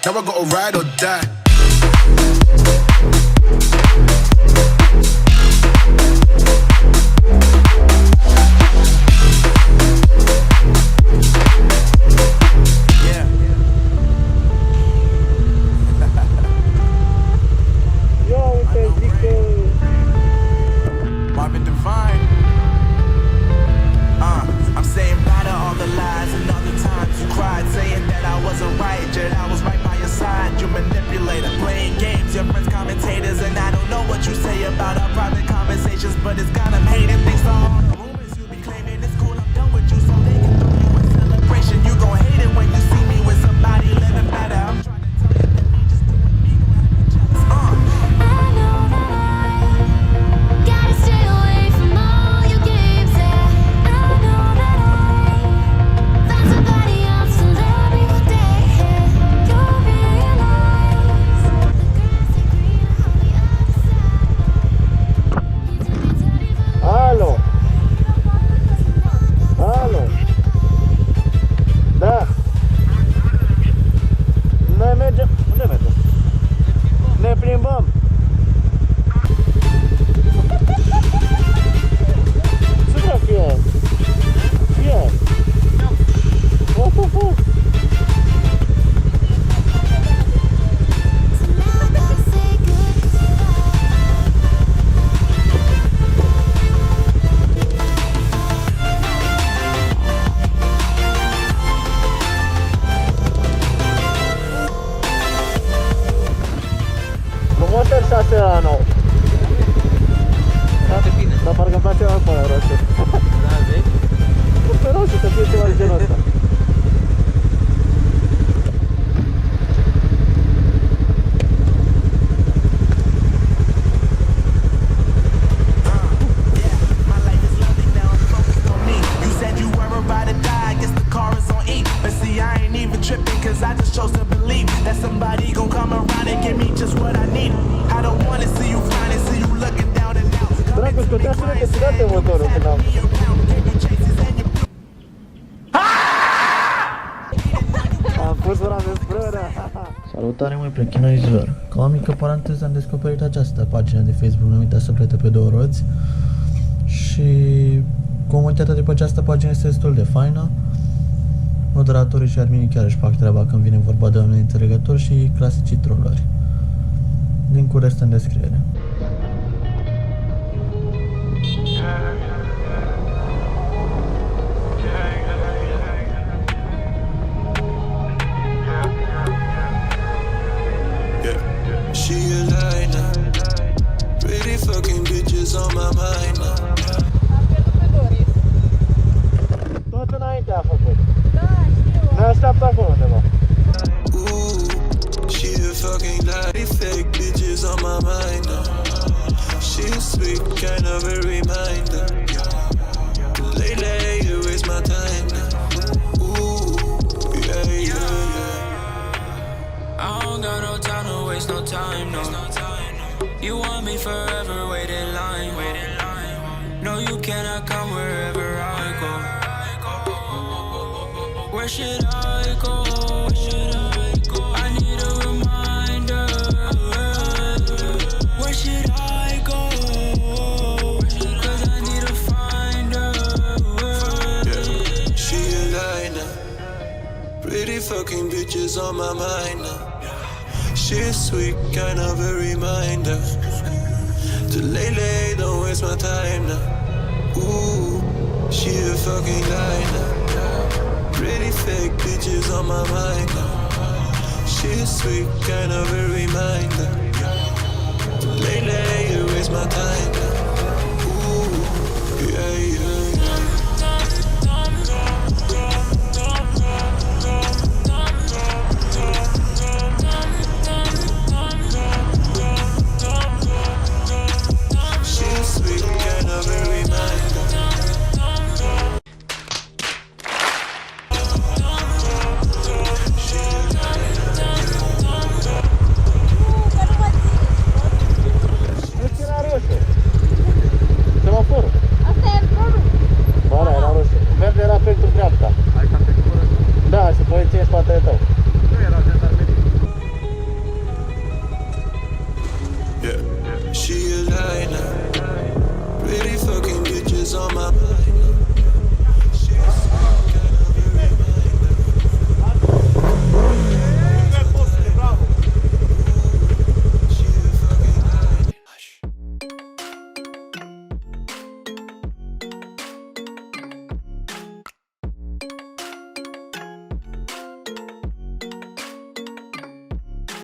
Now I gotta ride or die. Așa nou. Foarte bine. Dar parcă îmi place mai pe aia roșu. Da, vezi? Pe roșu, să fie ceva de genul ăsta. Salutare, măi, prechinăizor. Ca o mică paranteză am descoperit această pagină de Facebook numită Secrete pe două roți și comunitatea de pe această pagină este destul de faină. Moderatorii și adminii chiar își fac treaba când vine vorba de oameni înțelegători și clasicii trollări. Link-ul este în descriere. On my mind now. Tot înainte a făcut. Da, știu. Ne așteaptă acolo undeva. Ooh, she a fucking lie. Fake bitches on my mind now. She's sweet, kind of a reminder. Lately, you waste my time now. Ooh, yeah, yeah, yeah. I don't got no time to waste no time, no. You want me forever, wait in line. No, you cannot come wherever I go. Where should I go? I need a reminder. Where should I go? Cause I need to find her. Yeah. She a lie now. Pretty fucking bitches on my mind now. She's sweet, kind of a reminder. To lately, don't waste my time now. Ooh, she a fucking lie now. Pretty fake bitches on my mind now. She's sweet, kind of a reminder. To lately, you waste my time now. Ooh, yeah, yeah. Semaforul. Asta e forul. Ba, da, era roșu. Verde era pentru dreapta. Ai cam pe cură? Da, și poliția în spatele tău. Nu era jandarmerie. She a liner. Pretty fucking bitches on my mind.